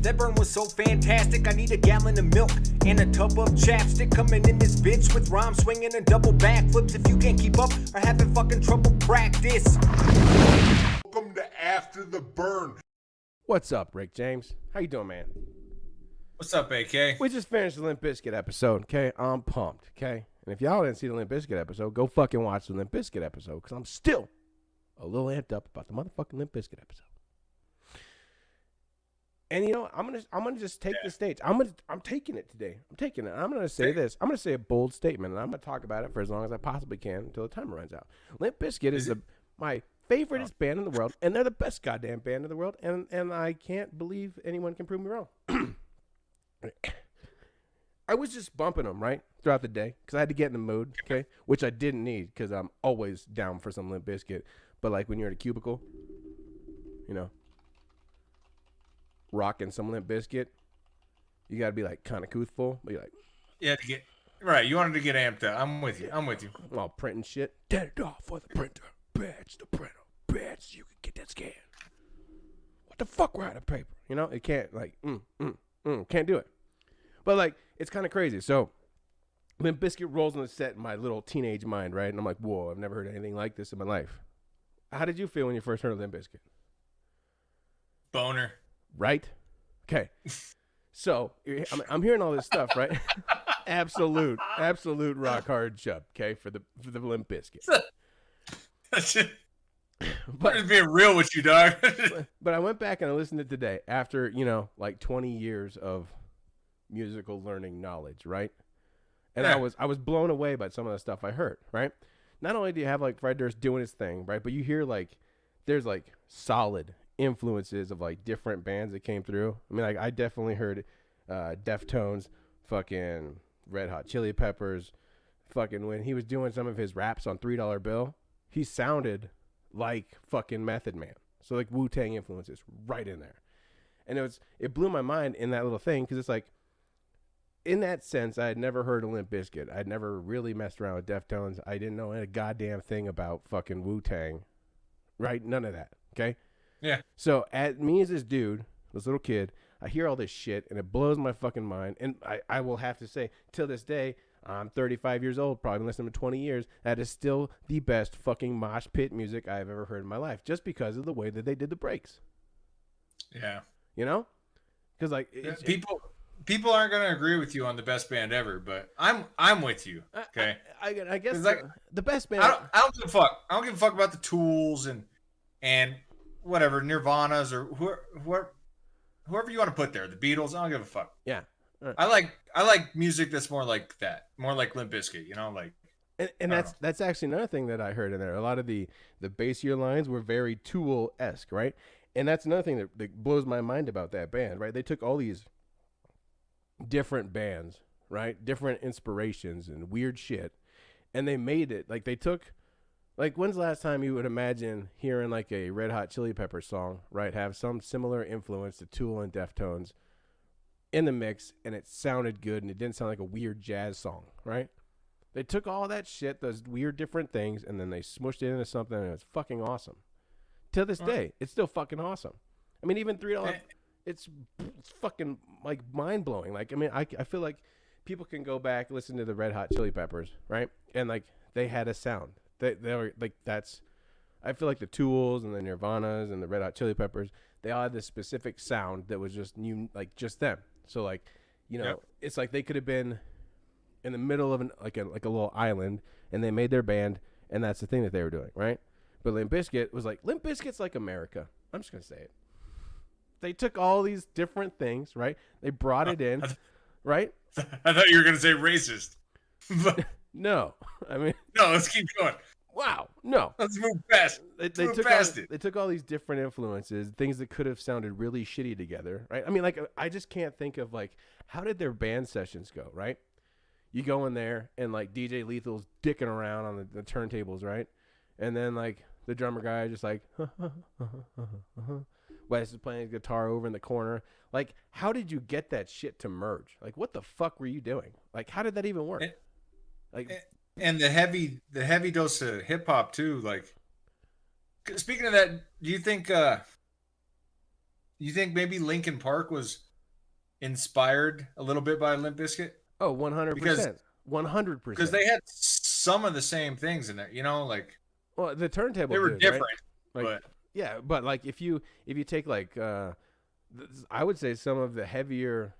That burn was so fantastic, I need a gallon of milk and a tub of chapstick. Coming in this bitch with rhyme swinging and double backflips. If you can't keep up or having fucking trouble, practice. Welcome to After the Burn. What's up, Rick James? How you doing, man? What's up, AK? We just finished the Limp Bizkit episode, okay? I'm pumped, okay? And if y'all didn't see the Limp Bizkit episode, go fucking watch the Limp Bizkit episode, because I'm still a little amped up about the motherfucking Limp Bizkit episode. And you know, I'm gonna just take the stage. I'm taking it today. I'm taking it. I'm gonna say this. I'm gonna say a bold statement, and I'm gonna talk about it for as long as I possibly can until the timer runs out. Limp Bizkit is my favoriteest band in the world, and they're the best goddamn band in the world, and I can't believe anyone can prove me wrong. I was just bumping them, right, throughout the day, because I had to get in the mood, okay, which I didn't need, because I'm always down for some Limp Bizkit. But, like, when you're in a cubicle, you know, rocking some Limp Bizkit, you got to be, like, kind of couthful. But you're like... Yeah, right, you wanted to get amped up. I'm with you. I'm all printing shit. Dead it off for the printer. Bitch, the printer. Bitch, you can get that scan. What the fuck, we're out of paper? You know, it can't, like, can't do it. But, like, it's kind of crazy. So, Limp Bizkit rolls on the set in my little teenage mind, right? And I'm like, whoa, I've never heard anything like this in my life. How did you feel when you first heard of Limp Bizkit? Boner. Right? Okay. So, I'm hearing all this stuff, right? absolute rock hard chub, okay, for the Limp Bizkit. But just being real with you, dog. But I went back and I listened to it today after, you know, like 20 years of musical learning knowledge, right? And yeah. I was blown away by some of the stuff I heard, right? Not only do you have like Fred Durst doing his thing, right? But you hear like there's like solid influences of like different bands that came through. I mean, like I definitely heard Deftones, fucking Red Hot Chili Peppers, fucking when he was doing some of his raps on $3 Bill, he sounded like fucking Method Man. So like Wu-Tang influences right in there. And it blew my mind in that little thing, because it's like, in that sense, I had never heard of Limp Bizkit. I'd never really messed around with Deftones. I didn't know a goddamn thing about fucking Wu-Tang, right? None of that, okay? Yeah. So at me as this dude, this little kid, I hear all this shit, and it blows my fucking mind. And I will have to say, till this day, I'm 35 years old, probably been listening for 20 years. That is still the best fucking mosh pit music I've ever heard in my life, just because of the way that they did the breaks. Yeah. You know? Because like people aren't gonna agree with you on the best band ever, but I'm with you. Okay. I guess the best band. I don't give a fuck. I don't give a fuck about the Tools and whatever Nirvanas or whoever you want to put there. The Beatles. I don't give a fuck. Yeah. Right. I like music that's more like that, more like Limp Bizkit. You know, like. And that's actually another thing that I heard in there. A lot of the bassier lines were very Tool-esque, right? And that's another thing that blows my mind about that band, right? They took all these different bands, right? Different inspirations and weird shit. And they made it, like they took, like when's the last time you would imagine hearing like a Red Hot Chili Peppers song, right? Have some similar influence to Tool and Deftones in the mix, and it sounded good and it didn't sound like a weird jazz song, right? They took all that shit, those weird different things, and then they smushed it into something, and it's fucking awesome. To this day, it's still fucking awesome. I mean, even $3, it's fucking like mind blowing. Like, I mean, I feel like people can go back, listen to the Red Hot Chili Peppers, right? And like they had a sound. They were like, that's, I feel like the Tools and the Nirvanas and the Red Hot Chili Peppers, they all had this specific sound that was just new, like just them. So like, you know, It's like they could have been in the middle of like a little island, and they made their band, and that's the thing that they were doing, right? But Limp Bizkit was like, Limp Bizkit's like America. I'm just going to say it. They took all these different things, right? They brought it in, right? I thought you were going to say racist. No. I mean... No, let's keep going. Wow. No. Let's move past it. They took all these different influences, things that could have sounded really shitty together, right? I mean, like, I just can't think of, like, how did their band sessions go, right? You go in there, and, like, DJ Lethal's dicking around on the turntables, right? And then, like... the drummer guy just like, Wes is playing his guitar over in the corner. Like, how did you get that shit to merge? Like, what the fuck were you doing? Like, how did that even work? And the heavy dose of hip hop too. Like, speaking of that, do you think maybe Linkin Park was inspired a little bit by Limp Bizkit? Oh, 100%. 100%. Because they had some of the same things in there, like well, the turntable they were did, different, right? Like, but yeah, but like if you take like I would say some of the heavier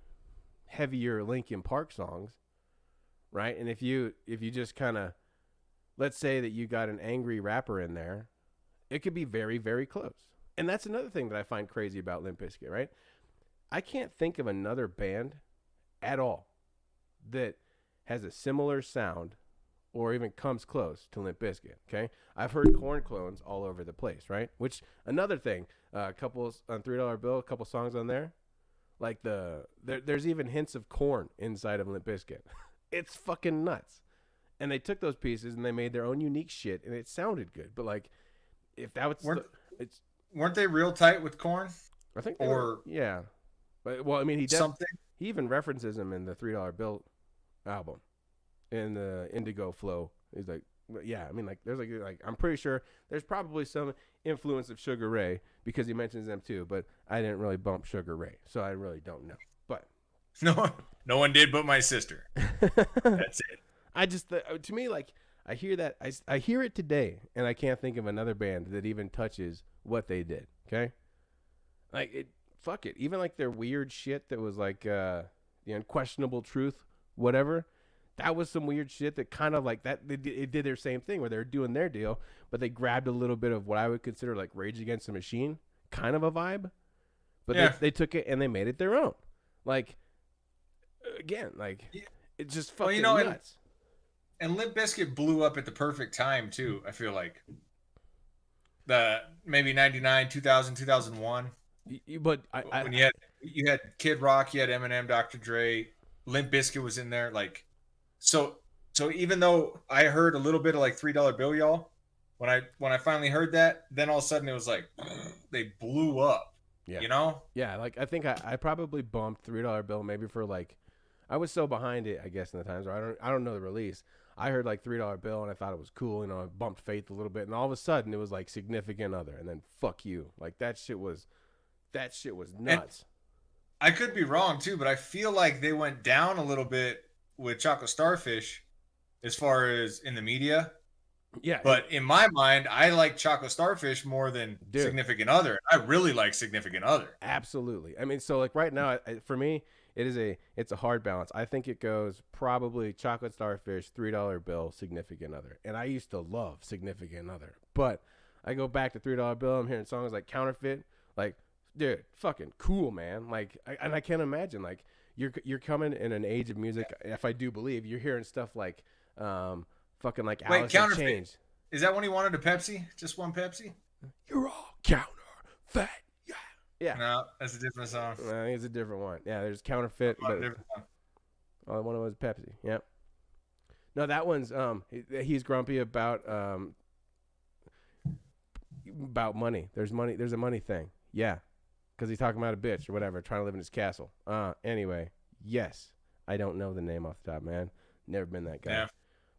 Linkin Park songs, right? And if you just kind of, let's say that you got an angry rapper in there, it could be very, very close. And that's another thing that I find crazy about Limp Bizkit, right? I can't think of another band at all that has a similar sound or even comes close to Limp Bizkit, okay? I've heard Korn clones all over the place, right? Which, another thing, a couple on $3 Bill, a couple songs on there, like there's even hints of Korn inside of Limp Bizkit. It's fucking nuts. And they took those pieces and they made their own unique shit, and it sounded good. But like, if that was, weren't they real tight with Korn? I think, yeah. But well, I mean, he even references him in the $3 Bill album, in the Indigo Flow. He's like, yeah, I mean, like, there's like I'm pretty sure there's probably some influence of Sugar Ray because he mentions them too. But I didn't really bump Sugar Ray, so I really don't know. But no one did but my sister. That's it. I just, to me, like, I hear that, I hear it today, and I can't think of another band that even touches what they did. Okay, like fuck it, even like their weird shit that was like the Unquestionable Truth, whatever. That was some weird shit that kind of like that. It did their same thing where they were doing their deal, but they grabbed a little bit of what I would consider like Rage Against the Machine kind of a vibe, but they took it and they made it their own. Like, again, like it's just fucking nuts. And Limp Bizkit blew up at the perfect time too. I feel like maybe 99, 2000, 2001. But when you had Kid Rock, you had Eminem, Dr. Dre, Limp Bizkit was in there. Like, so even though I heard a little bit of like $3 Bill, y'all, when I finally heard that, then all of a sudden it was like they blew up. Yeah. Yeah, like I think I probably bumped $3 Bill maybe for like, I was so behind it, I guess, in the times where I don't know the release. I heard like $3 Bill and I thought it was cool. I bumped Faith a little bit, and all of a sudden it was like Significant Other, and then Fuck You. Like that shit was nuts. And I could be wrong too, but I feel like they went down a little bit with Chocolate Starfish as far as in the media. Yeah. But in my mind, I like Chocolate Starfish more than Significant Other. I really like Significant Other. Absolutely. I mean, so like right now, for me, it's a hard balance. I think it goes probably Chocolate Starfish, $3 Bill, Significant Other. And I used to love Significant Other. But I go back to $3 Bill, I'm hearing songs like Counterfeit, like, dude, fucking cool, man. Like, I can't imagine, like, you're coming in an age of music, if I do believe, you're hearing stuff like fucking like Alice in Chains. Is that when he wanted a Pepsi? Just one Pepsi? You're all counterfeit. Yeah. No, that's a different song. I think it's a different one. Yeah, there's Counterfeit. But different one. Oh, one was Pepsi. Yep. No, that one's he's grumpy about money. There's a money thing. Yeah. Because he's talking about a bitch or whatever, trying to live in his castle. Anyway, yes. I don't know the name off the top, man. Never been that guy. Yeah.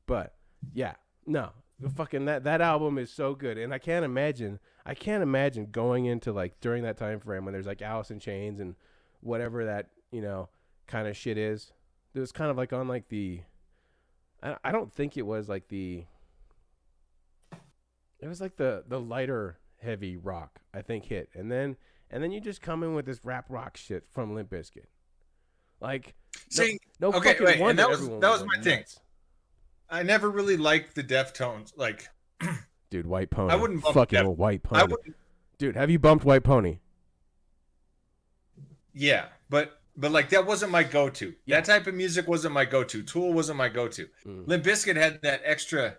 But yeah, no. Fucking that album is so good, and I can't imagine going into like during that time frame when there's like Alice in Chains and whatever that kind of shit is. It was kind of like on like the, I don't think it was like the, it was like the lighter heavy rock I think hit, and then you just come in with this rap rock shit from Limp Bizkit. Like, see, no okay, fucking wait, wonder and that was my thing. Nuts. I never really liked the Deftones. Like, dude, White Pony. I wouldn't bump fucking White Pony. Dude, have you bumped White Pony? Yeah, but like that wasn't my go-to. Yeah. That type of music wasn't my go-to. Tool wasn't my go-to. Limp Bizkit had that extra,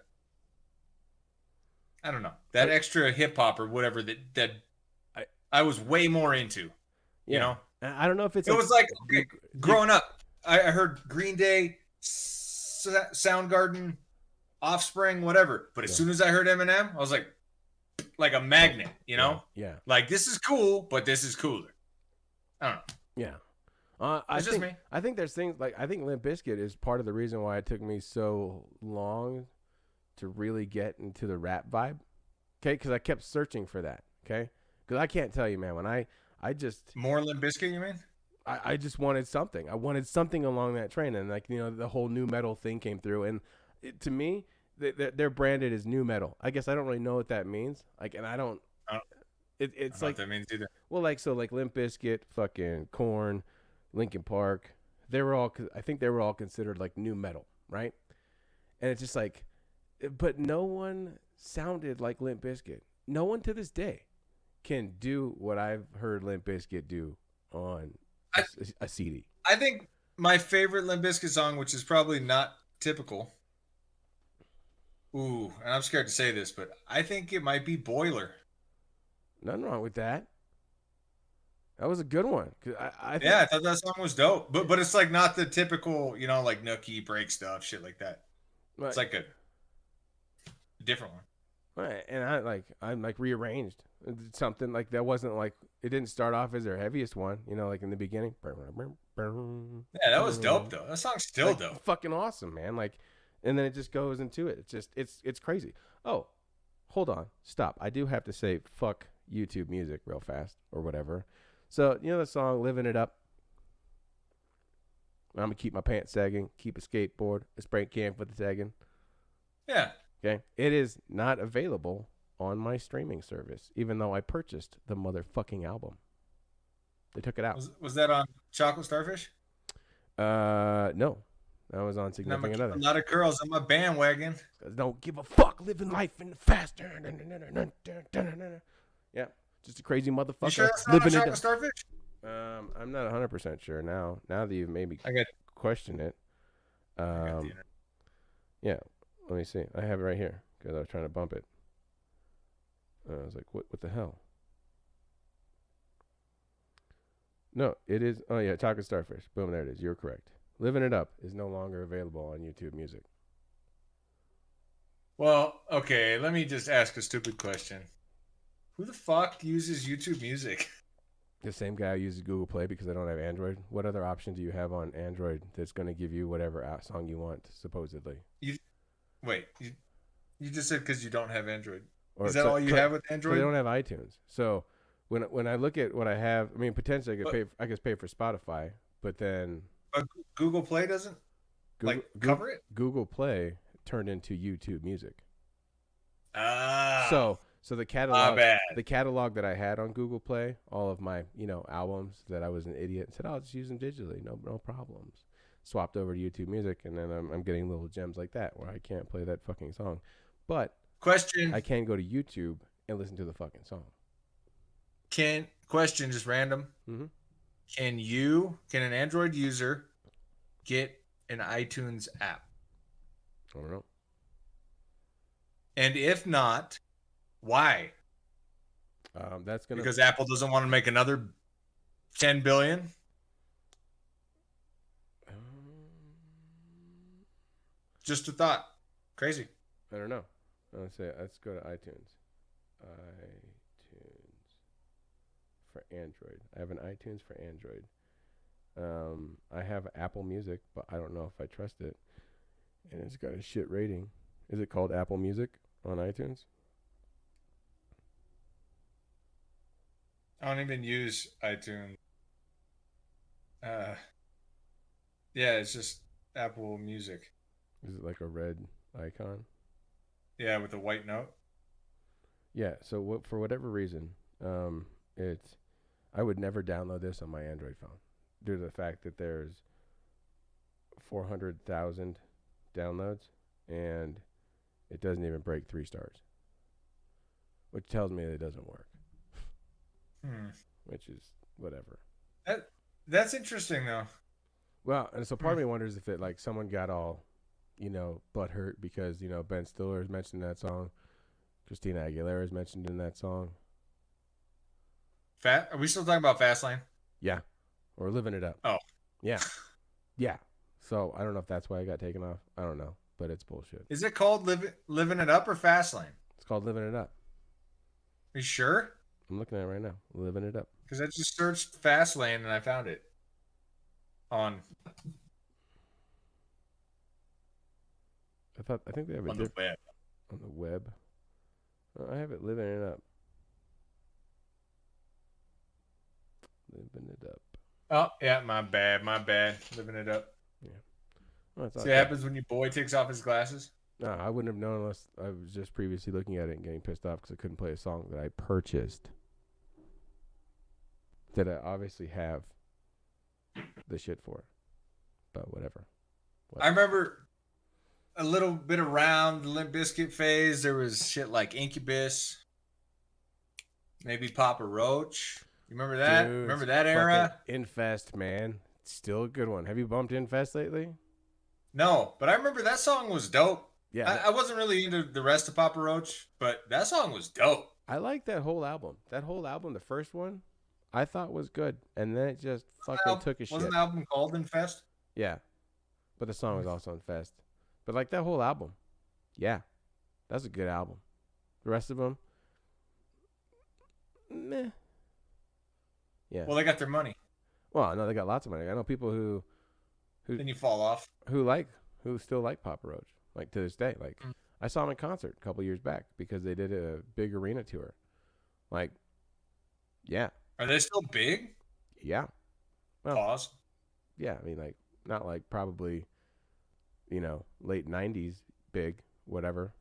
I don't know, that extra hip hop or whatever that I was way more into. You know, I don't know if it was like growing up. I heard Green Day, Soundgarden, Offspring, whatever. But as soon as I heard Eminem, I was like a magnet, Yeah. Like, this is cool, but this is cooler. I don't know. Yeah. It's just me. I think there's things like, I think Limp Bizkit is part of the reason why it took me so long to really get into the rap vibe. Okay. Because I kept searching for that. Okay. Because I can't tell you, man, when I just. More Limp Bizkit, you mean? I just wanted something. I wanted something along that train, and like the whole new metal thing came through, and to me, they're branded as new metal. I guess I don't really know what that means. Like, and I don't. I It's don't know like what that means either. well, like so, like Limp Bizkit, fucking Korn, Linkin Park. They were all. I think they were all considered like new metal, right? And it's just like, but no one sounded like Limp Bizkit. No one to this day can do what I've heard Limp Bizkit do on a CD. I think my favorite Limp Bizkit song, which is probably not typical. Ooh, and I'm scared to say this, but I think it might be Boiler. Nothing wrong with that. That was a good one. I Yeah, I thought that song was dope. But it's like not the typical, like Nookie break stuff, shit like that. right, It's like a different one. right, and I'm like rearranged something like that wasn't like it didn't start off as their heaviest one, like in the beginning. Yeah, that was dope though. That song's still Like, dope. fucking awesome, man. Like, and then it just goes into it. It's just it's crazy. Oh, hold on, stop. I do have to say fuck YouTube Music real fast or whatever. So the song "Living It Up." I'm gonna keep my pants sagging, keep a skateboard, a spray can for the sagging. Yeah. Okay, it is not available on my streaming service, even though I purchased the motherfucking album. They took it out. Was that on Chocolate Starfish? No, that was on And I'm Significant gonna keep Other. a lot of girls on my bandwagon. Don't give a fuck, living life in the fast. Yeah, just a crazy motherfucker. You sure that's not on living Chocolate it. Starfish? I'm not 100% sure now. Now that you've maybe I got questioned it. the internet. Yeah. Let me see. I have it right here because I was trying to bump it. I was like, what the hell? No, it is. Oh, yeah. Chocolate Starfish. Boom. There it is. You're correct. Living It Up is no longer available on YouTube Music. Well, okay, let me just ask a stupid question. Who the fuck uses YouTube Music? The same guy who uses Google Play because I don't have Android. What other option do you have on Android that's going to give you whatever song you want, supposedly? Wait, you just said because you don't have Android. Or Is that all you have with They Android? don't have iTunes. So when I look at what I have, I mean, potentially I could pay for Spotify, but then But Google Play doesn't cover it? Google Play turned into YouTube Music. Ah. So the my catalog, bad. the catalog that I had on Google Play, all of my albums that I was an idiot and said, I'll just use them digitally, no problems. Swapped over to YouTube Music, and then I'm getting little gems like that where I can't play that fucking song, but Question. I can go to YouTube and listen to the fucking song. Question just random. Mhm. Can an Android user get an iTunes app? I don't know. And if not, why? That's gonna Because Apple doesn't want to make another 10 billion? Just a thought. Crazy. I don't know. Let's go to iTunes. iTunes for Android. I have an iTunes for Android. I have Apple Music, but I don't know if I trust it. And it's got a shit rating. Is it called Apple Music on iTunes? I don't even use iTunes. Yeah, it's just Apple Music. Is it like a red icon? Yeah, with a white note. Yeah. So for whatever reason, I would never download this on my Android phone due to the fact that there's 400,000 downloads and it doesn't even break 3 stars, which tells me that it doesn't work. Which is whatever. That's interesting though. Well, and so part of me wonders if it like someone got all, butthurt because Ben Stiller is mentioned in that song, Christina Aguilera is mentioned in that song. Are we still talking about Fastlane? Yeah, or Living It Up. Oh, yeah, yeah. So I don't know if that's why it got taken off. I don't know, but it's bullshit. Is it called Living It Up or Fastlane? It's called Living It Up. Are you sure? I'm looking at it right now. Living It Up. Because I just searched Fastlane and I found it on I think they have it the web. on the web. I have it Living It Up. Living It Up. Oh, yeah, my bad. Living it up. Well, it's See all what good. happens when your boy takes off his glasses? No, I wouldn't have known unless I was just previously looking at it and getting pissed off because I couldn't play a song that I purchased. That I obviously have the shit for. But whatever. I remember a little bit around the Limp Bizkit phase. There was shit like Incubus, maybe Papa Roach. You remember that? Dude, Remember that era? fucking Infest, man. Still a good one. Have you bumped Infest lately? No, but I remember that song was dope. Yeah. I wasn't really into the rest of Papa Roach, but that song was dope. I like that whole album. That whole album, the first one, I thought was good. And then it just fucking took a shit. Wasn't the album called Infest? Yeah. But the song was also Infest. But like that whole album, yeah. That's a good album. The rest of them, meh. Yeah. Well, they got their money. Well, no, they got lots of money. I know people who Then you fall off. who still like Papa Roach, like to this day. Like I saw them in concert a couple years back because they did a big arena tour. Like, yeah, Are they still big? yeah, well, Pause. yeah. I mean, like not like probably, late '90s big, whatever.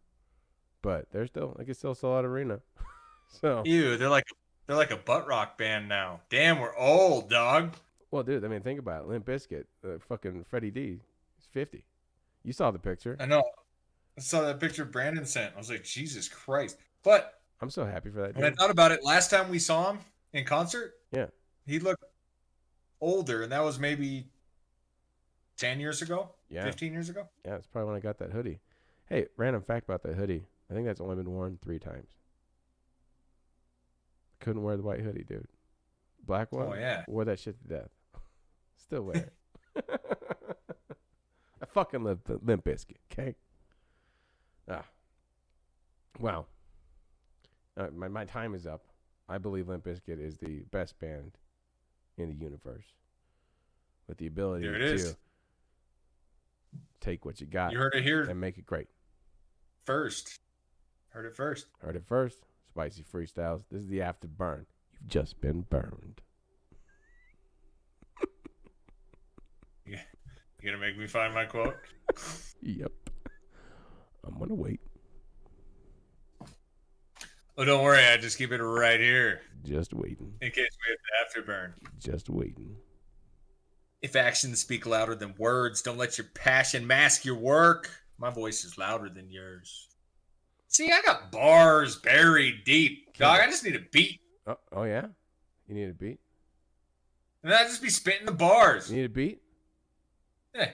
But they're still like it's still sell out arena. So Ew, they're like a butt rock band now. Damn, we're old, dog. well, dude, I mean, think about it. Limp Bizkit, fucking Freddie D, is 50. You saw the picture. I know. I saw that picture Brandon sent. I was like, Jesus Christ. But I'm so happy for that when I dude. thought about it, last time we saw him in concert, Yeah. he looked older, and that was maybe 10 years ago, Yeah. 15 years ago. Yeah, it's probably when I got that hoodie. Hey, random fact about that hoodie. I think that's only been worn 3 times. Couldn't wear the white hoodie, dude. Black one? Oh, yeah. Wore that shit to death. Still wear it. I fucking love Limp Bizkit, okay? Wow. My time is up. I believe Limp Bizkit is the best band in the universe. With the ability There it to is. take what you got You heard it here and make it great. first. Heard it first. Heard it first. Spicy Freestyles. This is the Afterburn. You've just been burned. You gonna make me find my quote? Yep. I'm gonna wait. Oh, don't worry. I just keep it right here Just waiting. in case we have the afterburn. Just waiting. If actions speak louder than words, don't let your passion mask your work. My voice is louder than yours. See, I got bars buried deep. Dog, I just need a beat. Oh yeah? You need a beat? And then I just be spitting the bars. You need a beat? Yeah.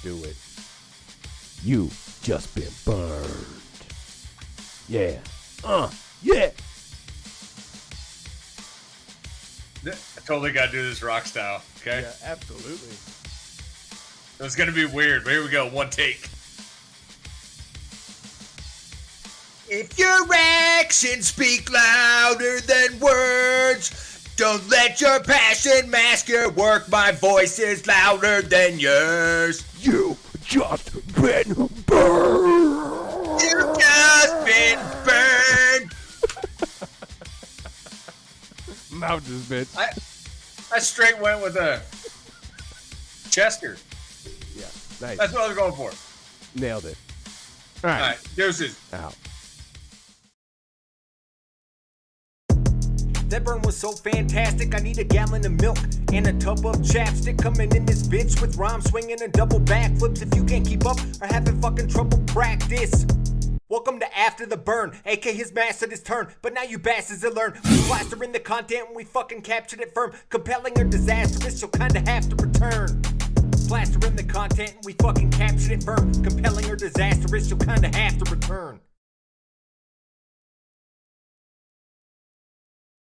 Do it. You just been burned. Yeah. Yeah. I totally got to do this rock style, okay? Yeah, absolutely. It's going to be weird, but here we go. One take. If your actions speak louder than words, don't let your passion mask your work. My voice is louder than yours. You just been burned. You've just been burned. Mouth this bitch. I straight went with a Chester. Yeah. Nice. That's what I was going for. Nailed it. All All right. right, deuces. Out. That burn was so fantastic, I need a gallon of milk and a tub of chapstick. Coming in this bitch with rhyme swinging and double backflips. If you can't keep up or having fucking trouble, practice. Welcome to After the Burn, AK his mastered his turn, but now you bastards will learn. We plaster in the content and we fucking captured it firm. Compelling or disastrous, you'll kinda have to return. Plaster in the content and we fucking captured it firm. Compelling or disastrous, you'll kinda have to return.